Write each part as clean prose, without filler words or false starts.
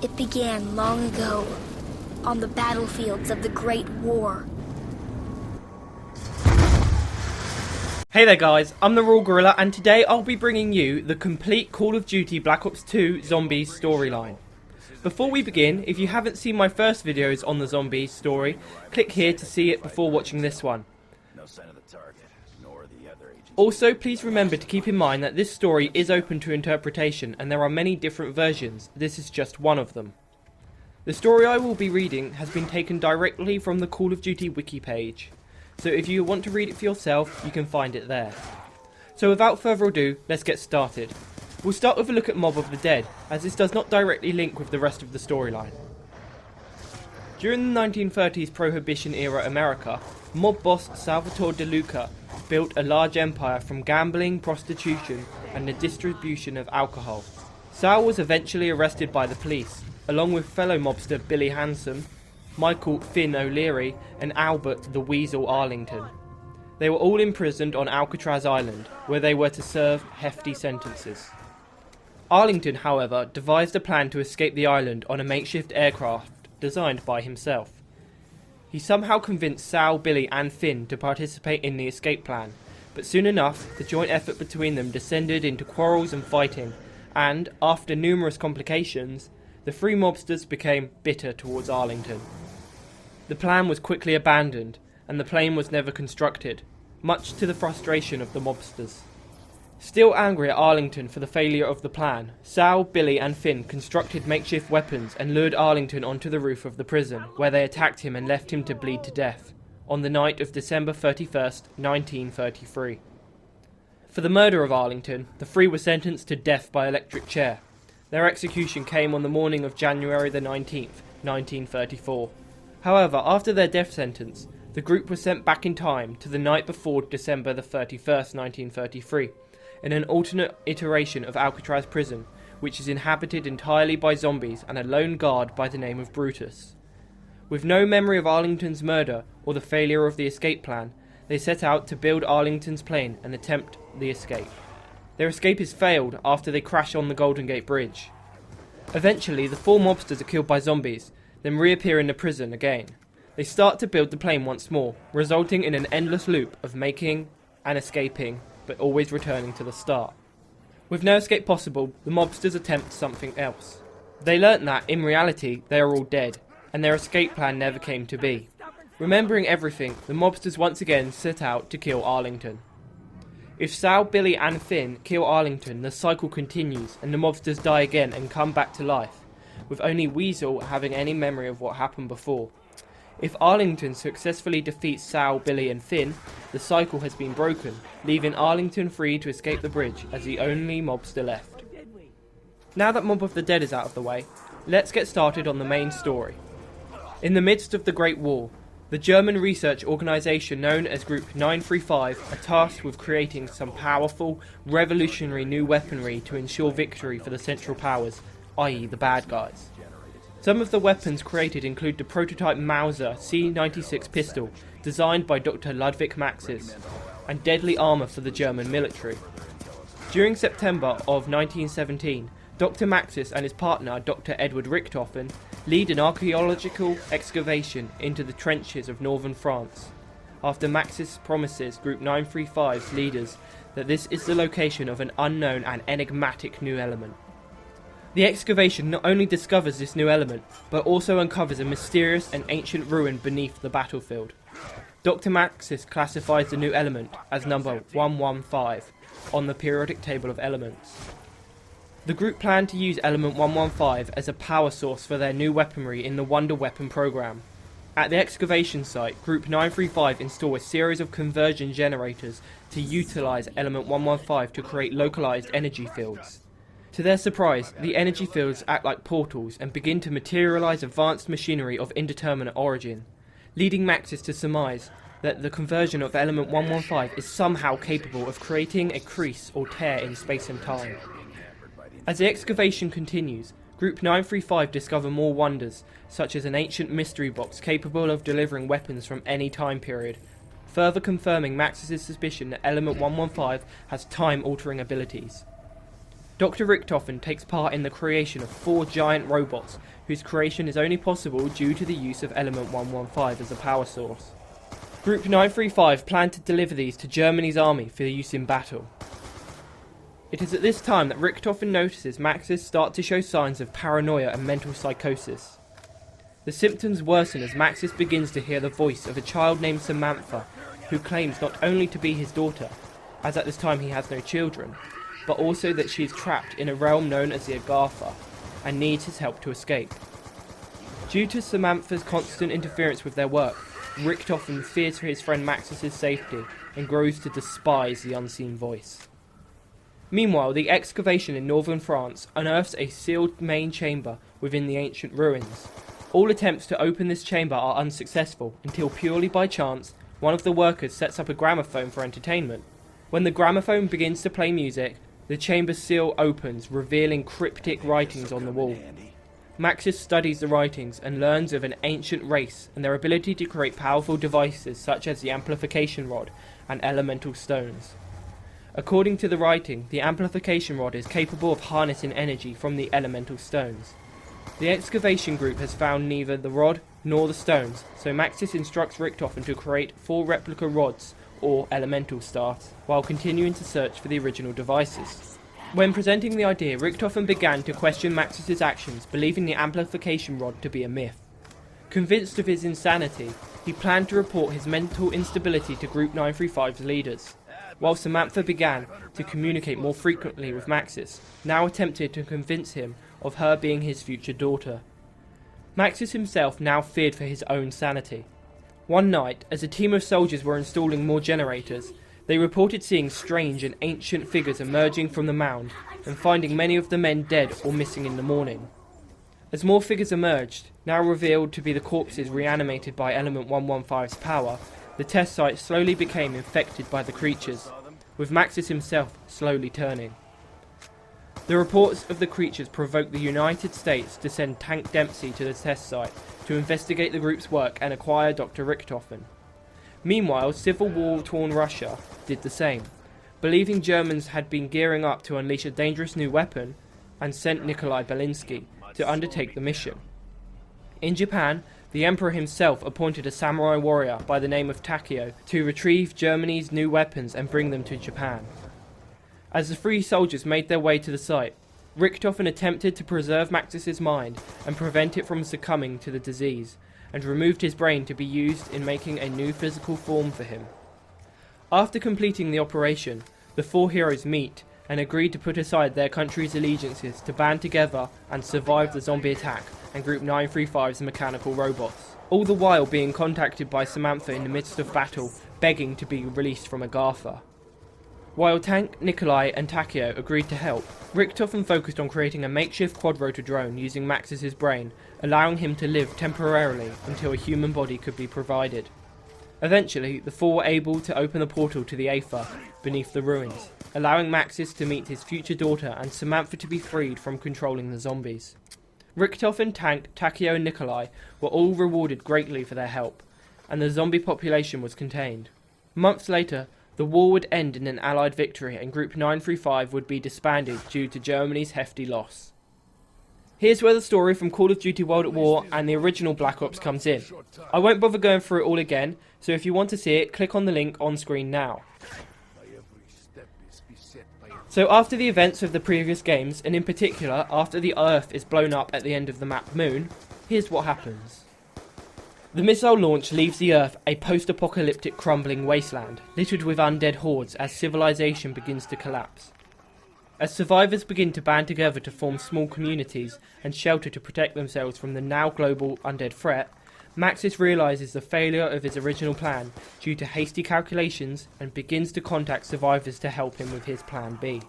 It began long ago, on the battlefields of the Great War. Hey there guys, I'm TheRoyalGorilla and today I'll be bringing you the complete Call of Duty Black Ops 2 Zombies storyline. Before we begin, if you haven't seen my first videos on the Zombies story, click here to see it before watching this one. Also, please remember to keep in mind that this story is open to interpretation and there are many different versions. This is just one of them. The story I will be reading has been taken directly from the Call of Duty wiki page, so if you want to read it for yourself, you can find it there. So without further ado, let's get started. We'll start with a look at Mob of the Dead, as this does not directly link with the rest of the storyline. During the 1930s Prohibition-era America, mob boss Salvatore De Luca built a large empire from gambling, prostitution, and the distribution of alcohol. Sal was eventually arrested by the police, along with fellow mobster Billy Hanson, Michael Finn O'Leary, and Albert the Weasel Arlington. They were all imprisoned on Alcatraz Island, where they were to serve hefty sentences. Arlington, however, devised a plan to escape the island on a makeshift aircraft designed by himself. He somehow convinced Sal, Billy and Finn to participate in the escape plan, but soon enough the joint effort between them descended into quarrels and fighting, and, after numerous complications, the three mobsters became bitter towards Arlington. The plan was quickly abandoned, and the plane was never constructed, much to the frustration of the mobsters. Still angry at Arlington for the failure of the plan, Sal, Billy and Finn constructed makeshift weapons and lured Arlington onto the roof of the prison, where they attacked him and left him to bleed to death, on the night of December 31st, 1933. For the murder of Arlington, the three were sentenced to death by electric chair. Their execution came on the morning of January the 19th, 1934. However, after their death sentence, the group was sent back in time to the night before December the 31st, 1933, in an alternate iteration of Alcatraz prison, which is inhabited entirely by zombies and a lone guard by the name of Brutus. With no memory of Arlington's murder or the failure of the escape plan, they set out to build Arlington's plane and attempt the escape. Their escape is failed after they crash on the Golden Gate Bridge. Eventually, the four mobsters are killed by zombies, then reappear in the prison again. They start to build the plane once more, resulting in an endless loop of making and escaping, but always returning to the start. With no escape possible, the mobsters attempt something else. They learnt that, in reality, they are all dead, and their escape plan never came to be. Remembering everything, the mobsters once again set out to kill Arlington. If Sal, Billy and Finn kill Arlington, the cycle continues and the mobsters die again and come back to life, with only Weasel having any memory of what happened before. If Arlington successfully defeats Sal, Billy and Finn, the cycle has been broken, leaving Arlington free to escape the bridge as the only mobster left. Now that Mob of the Dead is out of the way, let's get started on the main story. In the midst of the Great War, the German research organisation known as Group 935 are tasked with creating some powerful, revolutionary new weaponry to ensure victory for the Central Powers, i.e. the bad guys. Some of the weapons created include the prototype Mauser C96 pistol, designed by Dr. Ludwig Maxis, and deadly armour for the German military. During September of 1917, Dr. Maxis and his partner Dr. Edward Richthofen lead an archaeological excavation into the trenches of northern France, after Maxis promises Group 935's leaders that this is the location of an unknown and enigmatic new element. The excavation not only discovers this new element, but also uncovers a mysterious and ancient ruin beneath the battlefield. Dr. Maxis classifies the new element as number 115 on the periodic table of elements. The group planned to use element 115 as a power source for their new weaponry in the Wonder Weapon program. At the excavation site, Group 935 install a series of conversion generators to utilise element 115 to create localised energy fields. To their surprise, the energy fields act like portals and begin to materialise advanced machinery of indeterminate origin, leading Maxis to surmise that the conversion of element 115 is somehow capable of creating a crease or tear in space and time. As the excavation continues, Group 935 discover more wonders, such as an ancient mystery box capable of delivering weapons from any time period, further confirming Maxis' suspicion that element 115 has time-altering abilities. Dr. Richtofen takes part in the creation of 4 giant robots, whose creation is only possible due to the use of element 115 as a power source. Group 935 planned to deliver these to Germany's army for use in battle. It is at this time that Richtofen notices Maxis start to show signs of paranoia and mental psychosis. The symptoms worsen as Maxis begins to hear the voice of a child named Samantha, who claims not only to be his daughter, as at this time he has no children, but also that she is trapped in a realm known as the Agartha, and needs his help to escape. Due to Samantha's constant interference with their work, Richtofen fears for his friend Maxis' safety and grows to despise the unseen voice. Meanwhile, the excavation in northern France unearths a sealed main chamber within the ancient ruins. All attempts to open this chamber are unsuccessful until, purely by chance, one of the workers sets up a gramophone for entertainment. When the gramophone begins to play music, the chamber seal opens, revealing cryptic writings on the wall. Maxis studies the writings and learns of an ancient race and their ability to create powerful devices such as the amplification rod and elemental stones. According to the writing, the amplification rod is capable of harnessing energy from the elemental stones. The excavation group has found neither the rod nor the stones, so Maxis instructs Richtofen to create 4 replica rods or elemental stars, while continuing to search for the original devices. When presenting the idea, Richtofen began to question Maxis' actions, believing the amplification rod to be a myth. Convinced of his insanity, he planned to report his mental instability to Group 935's leaders, while Samantha began to communicate more frequently with Maxis, now attempted to convince him of her being his future daughter. Maxis himself now feared for his own sanity. One night, as a team of soldiers were installing more generators, they reported seeing strange and ancient figures emerging from the mound and finding many of the men dead or missing in the morning. As more figures emerged, now revealed to be the corpses reanimated by element 115's power, the test site slowly became infected by the creatures, with Maxis himself slowly turning. The reports of the creatures provoked the United States to send Tank Dempsey to the test site to investigate the group's work and acquire Dr. Richtofen. Meanwhile, Civil War-torn Russia did the same, believing Germans had been gearing up to unleash a dangerous new weapon, and sent Nikolai Belinsky to undertake the mission. In Japan, the Emperor himself appointed a samurai warrior by the name of Takeo to retrieve Germany's new weapons and bring them to Japan. As the 3 soldiers made their way to the site, Richtofen attempted to preserve Maxis' mind and prevent it from succumbing to the disease, and removed his brain to be used in making a new physical form for him. After completing the operation, the 4 heroes meet and agree to put aside their country's allegiances to band together and survive the zombie attack and Group 935's mechanical robots, all the while being contacted by Samantha in the midst of battle, begging to be released from Agartha. While Tank, Nikolai and Takeo agreed to help, Richtofen focused on creating a makeshift quadrotor drone using Maxis' brain, allowing him to live temporarily until a human body could be provided. Eventually, the 4 were able to open the portal to the Aether beneath the ruins, allowing Maxis to meet his future daughter and Samantha to be freed from controlling the zombies. Richtofen, Tank, Takeo and Nikolai were all rewarded greatly for their help, and the zombie population was contained. Months later, the war would end in an Allied victory and Group 935 would be disbanded due to Germany's hefty loss. Here's where the story from Call of Duty World at War and the original Black Ops comes in. I won't bother going through it all again, so if you want to see it, click on the link on screen now. So after the events of the previous games, and in particular after the Earth is blown up at the end of the map Moon, here's what happens. The missile launch leaves the Earth a post-apocalyptic crumbling wasteland, littered with undead hordes as civilization begins to collapse. As survivors begin to band together to form small communities and shelter to protect themselves from the now global undead threat, Maxis realises the failure of his original plan due to hasty calculations and begins to contact survivors to help him with his Plan B.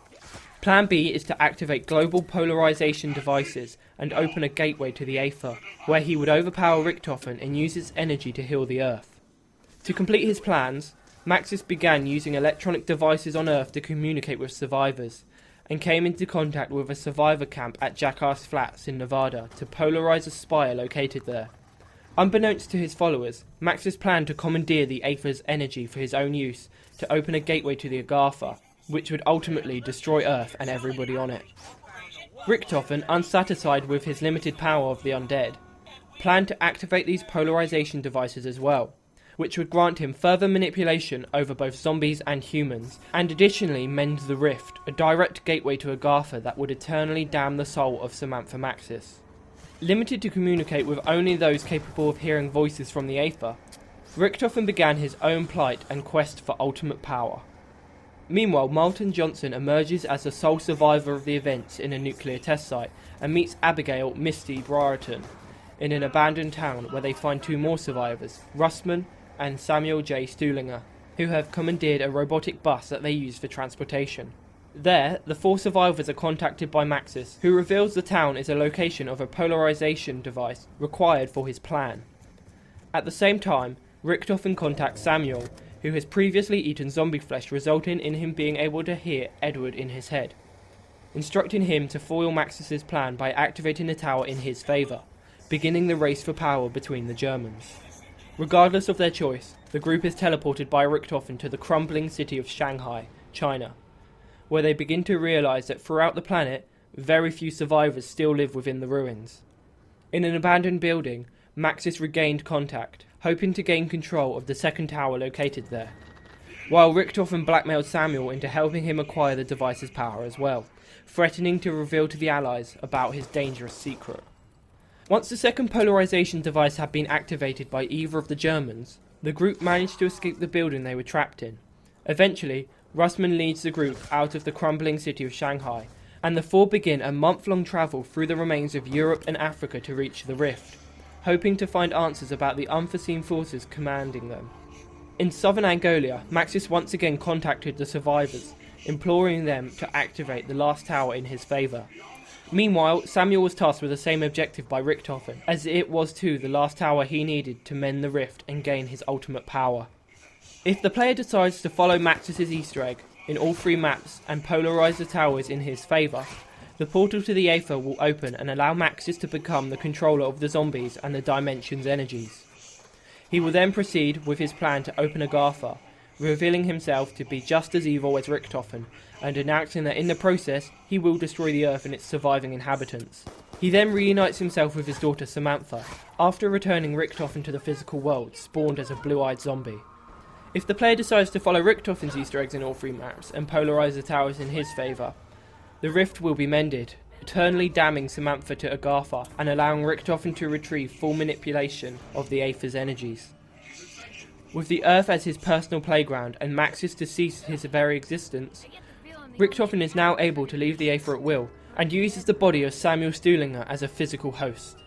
Plan B is to activate global polarization devices and open a gateway to the Aether, where he would overpower Richtofen and use its energy to heal the Earth. To complete his plans, Maxis began using electronic devices on Earth to communicate with survivors, and came into contact with a survivor camp at Jackass Flats in Nevada to polarize a spire located there. Unbeknownst to his followers, Maxis planned to commandeer the Aether's energy for his own use to open a gateway to the Agartha, which would ultimately destroy Earth and everybody on it. Richtofen, unsatisfied with his limited power of the undead, planned to activate these polarization devices as well, which would grant him further manipulation over both zombies and humans, and additionally mend the Rift, a direct gateway to Agartha that would eternally damn the soul of Samantha Maxis. Limited to communicate with only those capable of hearing voices from the Aether, Richtofen began his own plight and quest for ultimate power. Meanwhile, Martin Johnson emerges as the sole survivor of the events in a nuclear test site and meets Abigail Misty Briarton in an abandoned town where they find two more survivors, Russman and Samuel J. Stuhlinger, who have commandeered a robotic bus that they use for transportation. There, the four survivors are contacted by Maxis, who reveals the town is a location of a polarization device required for his plan. At the same time, Richtofen contacts Samuel, who has previously eaten zombie flesh, resulting in him being able to hear Edward in his head, instructing him to foil Maxis' plan by activating the tower in his favour, beginning the race for power between the Germans. Regardless of their choice, the group is teleported by Richtofen to the crumbling city of Shanghai, China, where they begin to realise that throughout the planet, very few survivors still live within the ruins. In an abandoned building, Maxis regained contact, hoping to gain control of the second tower located there, while Richtofen blackmailed Samuel into helping him acquire the device's power as well, threatening to reveal to the Allies about his dangerous secret. Once the second polarization device had been activated by either of the Germans, the group managed to escape the building they were trapped in. Eventually, Russman leads the group out of the crumbling city of Shanghai, and the four begin a month-long travel through the remains of Europe and Africa to reach the Rift, hoping to find answers about the unforeseen forces commanding them. In southern Angola, Maxis once again contacted the survivors, imploring them to activate the last tower in his favour. Meanwhile, Samuel was tasked with the same objective by Richtofen, as it was too the last tower he needed to mend the rift and gain his ultimate power. If the player decides to follow Maxis' Easter egg in all three maps and polarise the towers in his favour, the portal to the Aether will open and allow Maxis to become the controller of the zombies and the Dimension's energies. He will then proceed with his plan to open Agartha, revealing himself to be just as evil as Richtofen, and announcing that in the process he will destroy the Earth and its surviving inhabitants. He then reunites himself with his daughter Samantha, after returning Richtofen to the physical world, spawned as a blue-eyed zombie. If the player decides to follow Richtofen's Easter eggs in all three maps and polarise the towers in his favour, the rift will be mended, eternally damning Samantha to Agartha and allowing Richtofen to retrieve full manipulation of the Aether's energies. With the Earth as his personal playground and Maxis to cease his very existence, Richtofen is now able to leave the Aether at will and uses the body of Samuel Stuhlinger as a physical host.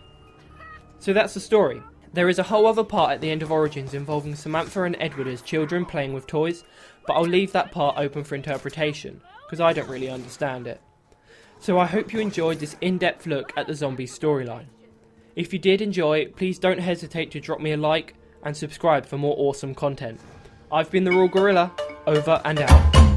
So that's the story. There is a whole other part at the end of Origins involving Samantha and Edward as children playing with toys, but I'll leave that part open for interpretation, because I don't really understand it. So I hope you enjoyed this in-depth look at the zombies storyline. If you did enjoy, please don't hesitate to drop me a like and subscribe for more awesome content. I've been TheRoyalGorilla, over and out.